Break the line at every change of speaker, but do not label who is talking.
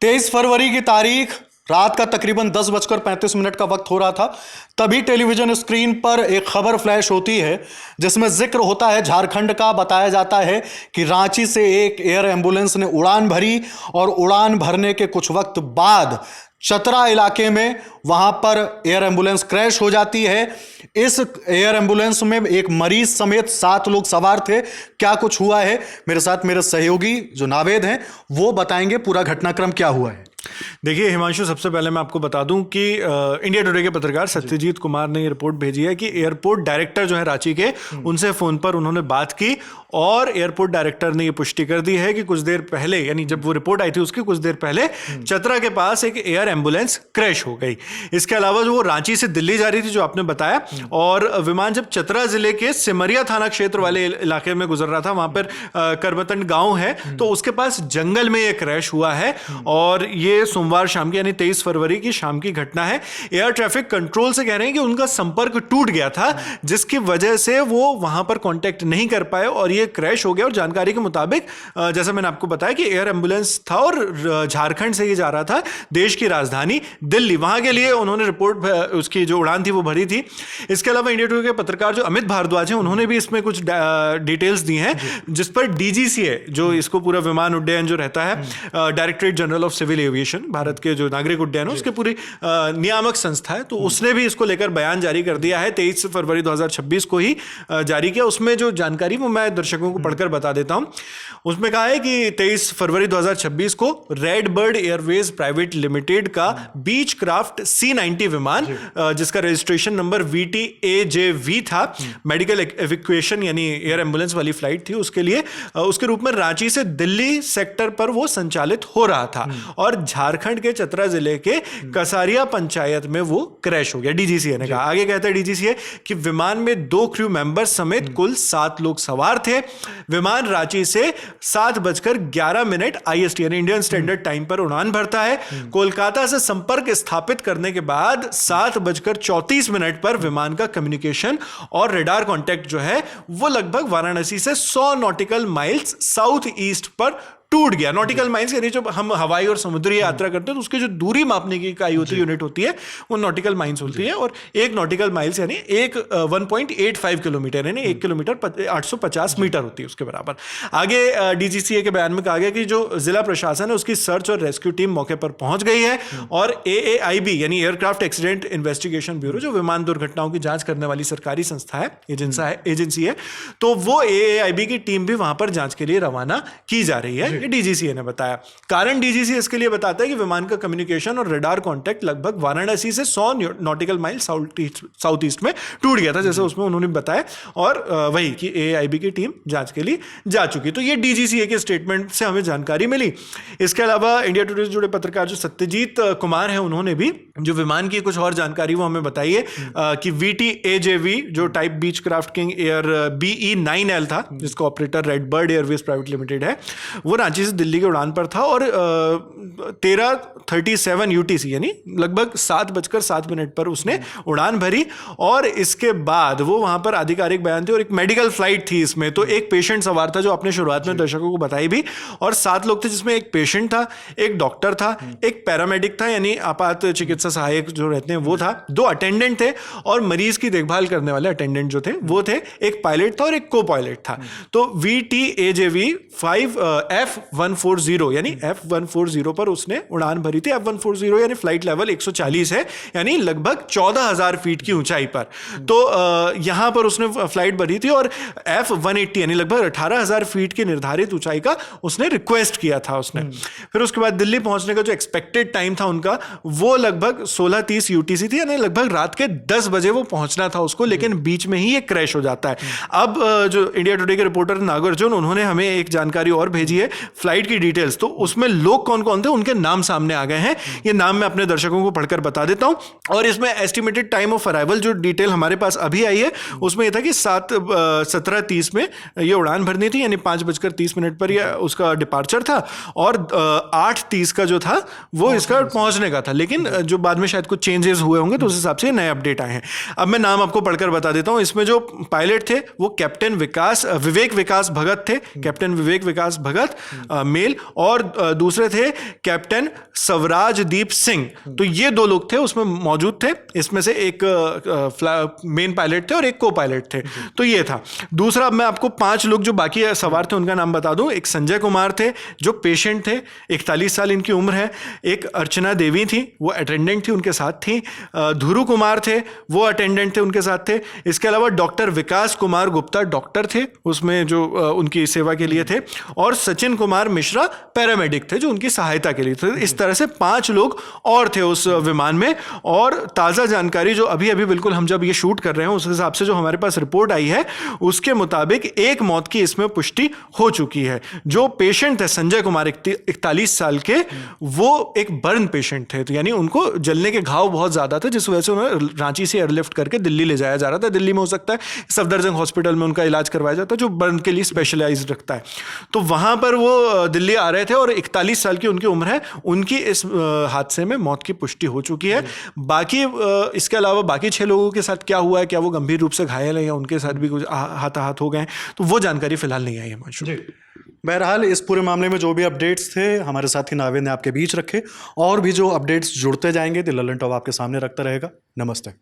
23 फरवरी की तारीख, रात का तकरीबन 10:35 का वक्त हो रहा था। तभी टेलीविजन स्क्रीन पर एक खबर फ्लैश होती है जिसमें जिक्र होता है झारखंड का। बताया जाता है कि रांची से एक एयर एम्बुलेंस ने उड़ान भरी और उड़ान भरने के कुछ वक्त बाद चतरा इलाके में वहां पर एयर एम्बुलेंस क्रैश हो जाती है। इस एयर एम्बुलेंस में एक मरीज समेत 7 लोग सवार थे। क्या कुछ हुआ है, मेरे साथ मेरे सहयोगी जो नावेद हैं वो बताएंगे पूरा घटनाक्रम क्या हुआ है।
देखिए हिमांशु, सबसे पहले मैं आपको बता दूं कि इंडिया टुडे के पत्रकार सत्यजीत कुमार ने ये रिपोर्ट भेजी है कि एयरपोर्ट डायरेक्टर जो है रांची के, उनसे फोन पर उन्होंने बात की और एयरपोर्ट डायरेक्टर ने ये पुष्टि कर दी है कि कुछ देर पहले, यानी जब वो रिपोर्ट आई थी उसकी कुछ देर पहले चतरा के पास एक एयर एम्बुलेंस क्रैश हो गई। इसके अलावा जो वो रांची से दिल्ली जा रही थी, जो आपने बताया, और विमान जब चतरा जिले के सिमरिया थाना क्षेत्र वाले इलाके में गुजर रहा था, वहां पर करमतंड गांव है, तो उसके पास जंगल में ये क्रैश हुआ है। और ये सोमवार शाम की, यानी 23 फरवरी की शाम की घटना है। एयर ट्रैफिक कंट्रोल से कह रहे हैं कि उनका संपर्क टूट गया था, जिसकी वजह से वो वहां पर कांटेक्ट नहीं कर पाए और ये क्रैश हो गया। और जानकारी के मुताबिक, जैसा मैंने आपको बताया कि एयर एम्बुलेंस था और झारखंड से ये जा रहा था देश की राजधानी दिल्ली, वहां के लिए उन्होंने रिपोर्ट, उसकी जो उड़ान थी वो भरी थी। इसके अलावा इंडिया टुडे के पत्रकार जो अमित भारद्वाज हैं, उन्होंने भी इसमें कुछ डिटेल्स दी हैं, जिस पर डीजीसीए, जो इसको पूरा विमान उड्डयन जो रहता है, directorate general of civil aviation, Bharat के जो नागरिक उड्डयन है उसके पूरी नियामक संस्था है, तो उसने भी इसको लेकर बयान जारी कर दिया है। 23 फरवरी 2026 को ही जारी किया। उसमें जो जानकारी वो मैं दर्शकों को पढ़कर बता देता हूं। उसमें कहा है कि 23 फरवरी 2026 को red bird Airways private limited का बीच क्राफ्ट C-90 विमान, जिसका रजिस्ट्रेशन नंबर VTAJV था, मेडिकल एविक्यूएशन यानी एयर एम्बुलेंस वाली फ्लाइट थी, उसके लिए उसके रूप में रांची से दिल्ली सेक्टर पर वो संचालित हो रहा था और झारखंड के चतरा जिले के कसारिया पंचायत में वो क्रैश हो गया, डीजीसीए ने कहा। आगे कहता है डीजीसीए कि विमान में 2 क्रू मेंबर समेत कुल 7 लोग सवार थे। विमान रांची से 7:11 IST यानी इंडियन स्टैंडर्ड टाइम पर उड़ान भरता है। कोलकाता से संपर्क स्थापित करने के बाद 7:34 पर विमान का कम्युनिकेशन और रेडार कांटेक्ट जो है वो लगभग वाराणसी से 100 नॉटिकल माइल्स साउथ ईस्ट पर टूट गया। नॉटिकल माइल्स यानी जो हम हवाई और समुद्री यात्रा करते हैं तो उसकी जो दूरी मापने की इकाई होती है, यूनिट होती है, वो नॉटिकल माइल्स होती है। और एक नॉटिकल माइल्स यानी 1.85 किलोमीटर, यानी 1 किलोमीटर 850 मीटर होती है, उसके बराबर। आगे डीजीसीए के बयान में कहा गया कि जो जिला प्रशासन है उसकी सर्च और रेस्क्यू टीम मौके पर पहुंच गई है और AAIB यानी एयरक्राफ्ट एक्सीडेंट इन्वेस्टिगेशन ब्यूरो, जो विमान दुर्घटनाओं की जांच करने वाली सरकारी संस्था है, एजेंसी है, तो वो AAIB की टीम भी वहां पर जांच के लिए रवाना की जा रही है, डीजीसीए ने बताया। कारण डीजीसीए इसके लिए बताता है कि विमान का कम्युनिकेशन और रडार कांटेक्ट लगभग वाराणसी से 100 नॉटिकल माइल साउथ ईस्ट में टूट गया था, जैसे उसमें उन्होंने बताया। और वही कि AAIB की टीम जांच के लिए जा चुकी। तो ये डीजीसीए के स्टेटमेंट से हमें जानकारी मिली। इसके अलावा इंडिया टुडे से जुड़े पत्रकार जो सत्यजीत कुमार हैं, उन्होंने भी जो विमान की कुछ और जानकारी वो हमें बताई है कि VTAJV जो टाइप बीच क्राफ्ट किंग एयर BE-9L था, जिसका operator red bird Airways private limited है, वो रांची से दिल्ली के उड़ान पर था और 13:37 UTC यानी लगभग 7:07 पर उसने उड़ान भरी। और इसके बाद वो वहां पर आधिकारिक बयान थे और एक मेडिकल फ्लाइट थी इसमें, तो एक पेशेंट सवार था, जो आपने शुरुआत में दर्शकों को बताई भी, और 7 लोग थे, जिसमें एक पेशेंट था, एक डॉक्टर था, एक पैरामेडिक था यानी आपात चिकित्सा सहायक जो रहते हैं वो था, 2 अटेंडेंट थे और मरीज की देखभाल करने वाले अटेंडेंट जो थे वो थे, एक पायलट था और एक को पायलट था। तो VTAJV 5F140 यानी F140 पर उसने उड़ान भरी थी। F140 यानी फ्लाइट लेवल 140 है, यानी लगभग 14,000 फीट की ऊंचाई पर। तो यहां पर उसने फ्लाइट भरी थी और F180 यानी लगभग 18,000 फीट की निर्धारित ऊंचाई का उसने रिक्वेस्ट किया था उसने। फिर उसके बाद दिल्ली पहुंचने का जो एक्सपेक्टेड टाइम था उनका, वो लगभग 16:30 UTC थी, यानी लगभग रात के 10 बजे वो पहुंचना था उसको, लेकिन बीच में ही ये क्रैश हो जाता है। अब जो इंडिया टुडे के रिपोर्टर नागार्जुन, उन्होंने हमें एक जानकारी और भेजी है फ्लाइट की डिटेल्स। तो उसमें लोग कौन कौन थे, उनके नाम सामने आ गए हैं। ये नाम मैं अपने दर्शकों को पढ़कर बता देता हूं। और इसमें एस्टिमेटेड टाइम ऑफ अराइवल जो डिटेल हमारे पास अभी आई है, उसमें यह था कि 17:30 में ये उड़ान भरनी थी, यानी 5:30 पर यह उसका डिपार्चर था और 8:30 का जो था वो इसका पहुंचने का था। लेकिन जो बाद में शायद कुछ चेंजेस हुए होंगे, तो उस हिसाब से नए अपडेट आए हैं। अब मैं नाम आपको पढ़कर बता देता हूं। इसमें जो पायलट थे वो कैप्टन विवेक विकास भगत थे, कैप्टन विवेक विकास भगत। मेल, और दूसरे थे कैप्टन स्वराजदीप सिंह। तो ये 2 लोग थे उसमें मौजूद थे। इसमें से एक मेन पायलट थे और एक को पायलट थे। तो ये था। दूसरा, अब मैं आपको 5 लोग जो बाकी सवार थे उनका नाम बता दूं। एक संजय कुमार थे जो पेशेंट थे, 41 साल इनकी उम्र है। एक अर्चना देवी थी, वो अटेंडेंट थी, उनके साथ थी। ध्रुव कुमार थे, वो अटेंडेंट थे, उनके साथ थे। इसके अलावा डॉक्टर विकास कुमार गुप्ता डॉक्टर थे उसमें जो उनकी सेवा के लिए थे, और सचिन कुमार मिश्रा पैरामेडिक थे जो उनकी सहायता के लिए थे। इस तरह से 5 लोग और थे उस विमान में। और ताज़ा जानकारी जो अभी अभी बिल्कुल हम जब ये शूट कर रहे हैं उस हिसाब से जो हमारे पास रिपोर्ट आई है उसके मुताबिक एक मौत की इसमें पुष्टि हो चुकी है। जो पेशेंट थे संजय कुमार 41 साल के, वो एक बर्न पेशेंट थे, तो यानी उनको जलने के घाव बहुत ज्यादा थे, जिस वजह से उन्हें रांची से एयरलिफ्ट करके दिल्ली ले जाया जा रहा था। दिल्ली में हो सकता है सफदरजंग हॉस्पिटल में उनका इलाज करवाया जाता है जो बर्न के लिए स्पेशलाइज्ड रखता है। तो वहां पर वो दिल्ली आ रहे थे और 41 साल की उनकी उम्र है। उनकी इस हादसे में मौत की पुष्टि हो चुकी है। बाकी इसके अलावा बाकी 6 लोगों के साथ क्या हुआ है, क्या वो गंभीर रूप से घायल है या उनके साथ भी कुछ हाथाहाथ हो गए, तो वो जानकारी फिलहाल नहीं आई है हिमांशु।
बहरहाल इस पूरे मामले में जो भी अपडेट्स थे हमारे साथी नावेद ने आपके बीच रखे, और भी जो अपडेट्स जुड़ते जाएंगे द ललन टॉप आपके सामने रखता रहेगा। नमस्ते।